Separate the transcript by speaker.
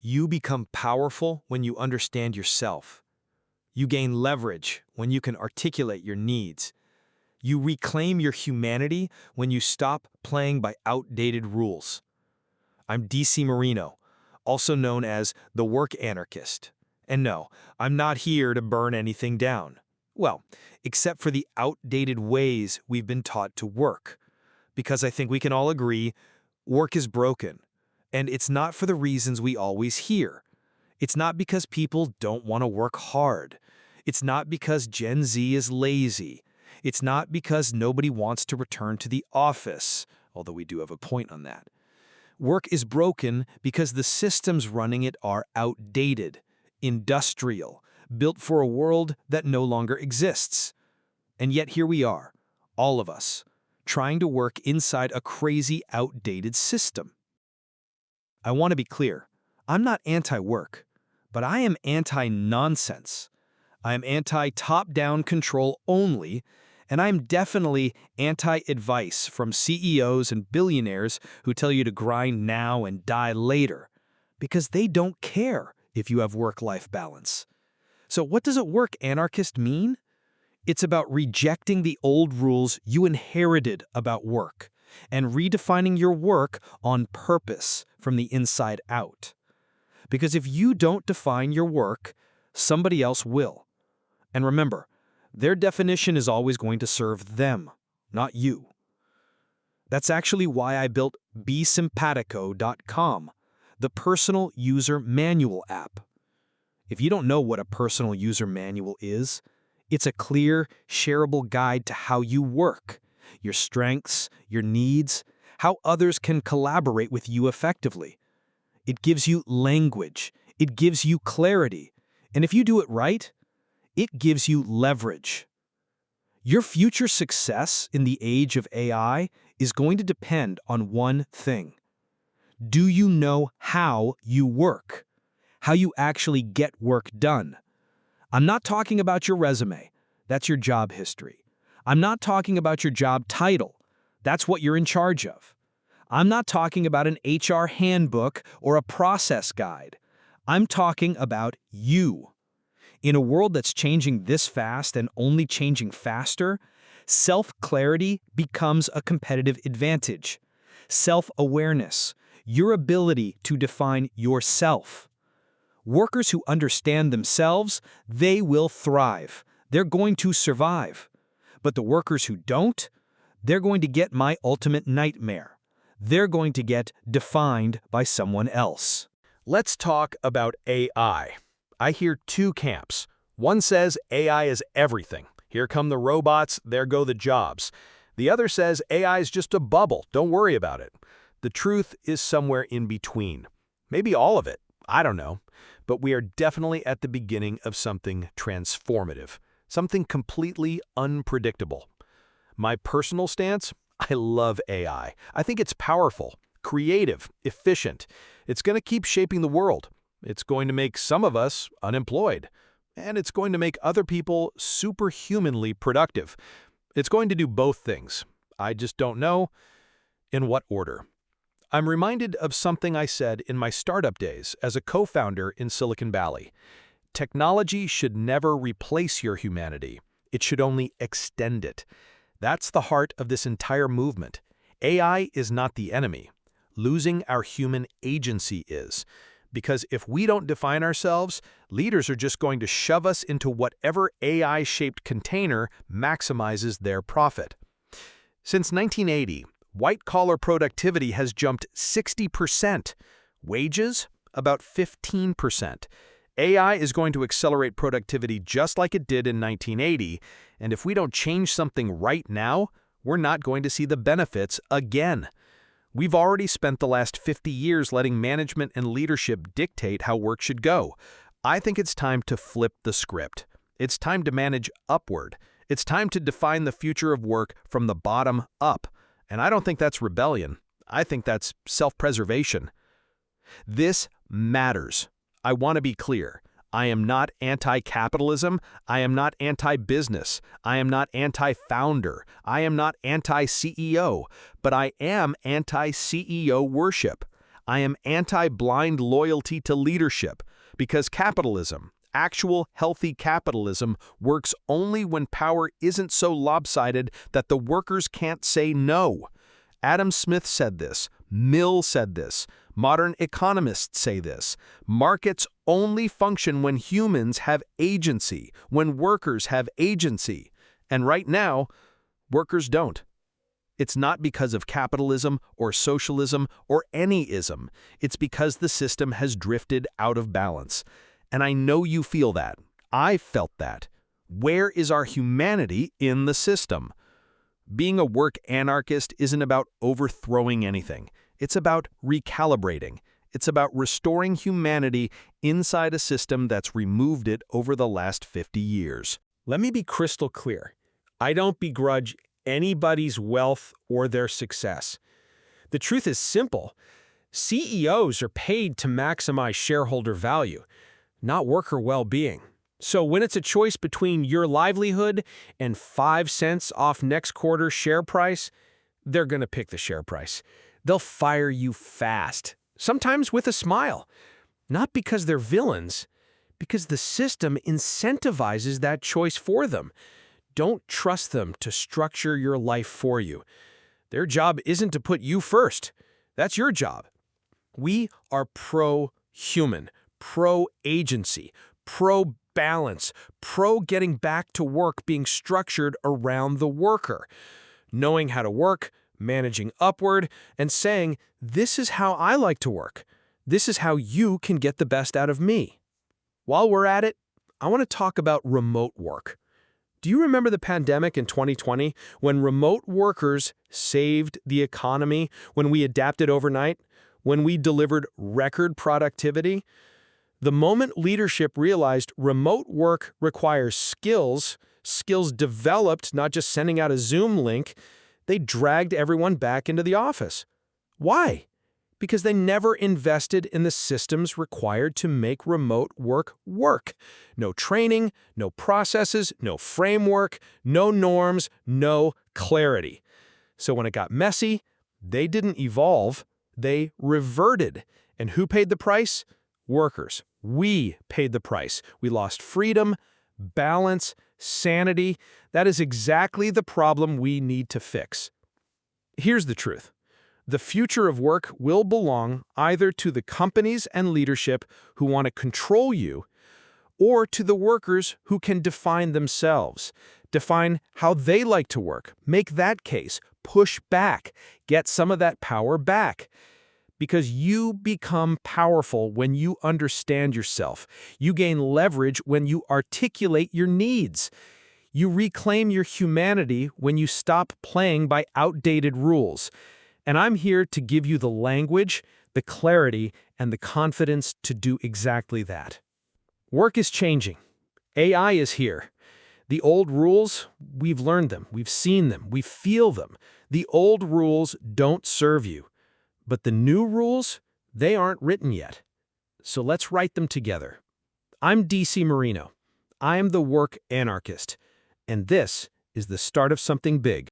Speaker 1: You become powerful when you understand yourself. You gain leverage when you can articulate your needs. You reclaim your humanity when you stop playing by outdated rules. I'm DC Marino, also known as the Work Anarchist. And no, I'm not here to burn anything down. Well, except for the outdated ways we've been taught to work. Because I think we can all agree, work is broken. And it's not for the reasons we always hear. It's not because people don't want to work hard. It's not because Gen Z is lazy. It's not because nobody wants to return to the office, although we do have a point on that. Work is broken because the systems running it are outdated, industrial, built for a world that no longer exists. And yet here we are, all of us, trying to work inside a crazy, outdated system. I want to be clear, I'm not anti-work, but I am anti-nonsense. I am anti-top-down control only, and I'm definitely anti-advice from CEOs and billionaires who tell you to grind now and die later, because they don't care if you have work-life balance. So what does a work anarchist mean? It's about rejecting the old rules you inherited about work and redefining your work on purpose from the inside out. Because if you don't define your work, somebody else will. And remember, their definition is always going to serve them, not you. That's actually why I built besimpatico.com, the personal user manual app. If you don't know what a personal user manual is, it's a clear, shareable guide to how you work, your strengths, your needs, how others can collaborate with you effectively. It gives you language, it gives you clarity, and if you do it right, it gives you leverage. Your future success in the age of AI is going to depend on one thing. Do you know how you work? How you actually get work done? I'm not talking about your resume. That's your job history. I'm not talking about your job title. That's what you're in charge of. I'm not talking about an HR handbook or a process guide. I'm talking about you. In a world that's changing this fast and only changing faster, self-clarity becomes a competitive advantage. Self-awareness, your ability to define yourself. Workers who understand themselves, they will thrive. They're going to survive. But the workers who don't, they're going to get my ultimate nightmare. They're going to get defined by someone else.
Speaker 2: Let's talk about AI. I hear two camps. One says AI is everything. Here come the robots, there go the jobs. The other says AI is just a bubble, don't worry about it. The truth is somewhere in between. Maybe all of it, I don't know. But we are definitely at the beginning of something transformative, something completely unpredictable. My personal stance? I love AI. I think it's powerful, creative, efficient. It's going to keep shaping the world. It's going to make some of us unemployed. And it's going to make other people superhumanly productive. It's going to do both things. I just don't know in what order. I'm reminded of something I said in my startup days as a co-founder in Silicon Valley. Technology should never replace your humanity. It should only extend it. That's the heart of this entire movement. AI is not the enemy. Losing our human agency is. Because if we don't define ourselves, leaders are just going to shove us into whatever AI-shaped container maximizes their profit. Since 1980, white-collar productivity has jumped 60%. Wages? About 15%. AI is going to accelerate productivity just like it did in 1980, and if we don't change something right now, we're not going to see the benefits again. We've already spent the last 50 years letting management and leadership dictate how work should go. I think it's time to flip the script. It's time to manage upward. It's time to define the future of work from the bottom up. And I don't think that's rebellion. I think that's self-preservation. This matters. I want to be clear. I am not anti-capitalism. I am not anti-business. I am not anti-founder. I am not anti-CEO. But I am anti-CEO worship. I am anti-blind loyalty to leadership, because capitalism, actual healthy capitalism, works only when power isn't so lopsided that the workers can't say no. Adam Smith said this, Mill said this, modern economists say this. Markets only function when humans have agency, when workers have agency. And right now, workers don't. It's not because of capitalism or socialism or any ism. It's because the system has drifted out of balance. And I know you feel that. I felt that. Where is our humanity in the system? Being a work anarchist isn't about overthrowing anything. It's about recalibrating. It's about restoring humanity inside a system that's removed it over the last 50 years.
Speaker 1: Let me be crystal clear. I don't begrudge anybody's wealth or their success. The truth is simple. CEOs are paid to maximize shareholder value, not worker well-being. So when it's a choice between your livelihood and 5 cents off next quarter's share price, they're going to pick the share price. They'll fire you fast, sometimes with a smile. Not because they're villains, because the system incentivizes that choice for them. Don't trust them to structure your life for you. Their job isn't to put you first. That's your job. We are pro-human, pro-agency, pro-balance, pro-getting back to work being structured around the worker. Knowing how to work, managing upward, and saying, this is how I like to work. This is how you can get the best out of me. While we're at it, I want to talk about remote work. Do you remember the pandemic in 2020 when remote workers saved the economy, when we adapted overnight, when we delivered record productivity? The moment leadership realized remote work requires skills developed, not just sending out a Zoom link, they dragged everyone back into the office. Why? Because they never invested in the systems required to make remote work work. No training, no processes, no framework, no norms, no clarity. So when it got messy, they didn't evolve, they reverted. And who paid the price? Workers. We paid the price. We lost freedom, balance, sanity. That is exactly the problem we need to fix. Here's the truth. The future of work will belong either to the companies and leadership who want to control you, or to the workers who can define themselves, define how they like to work, make that case, push back, get some of that power back. Because you become powerful when you understand yourself. You gain leverage when you articulate your needs. You reclaim your humanity when you stop playing by outdated rules. And I'm here to give you the language, the clarity, and the confidence to do exactly that. Work is changing. AI is here. The old rules, we've learned them, we've seen them, we feel them. The old rules don't serve you. But the new rules, they aren't written yet. So let's write them together. I'm DC Marino. I am the work anarchist. And this is the start of something big.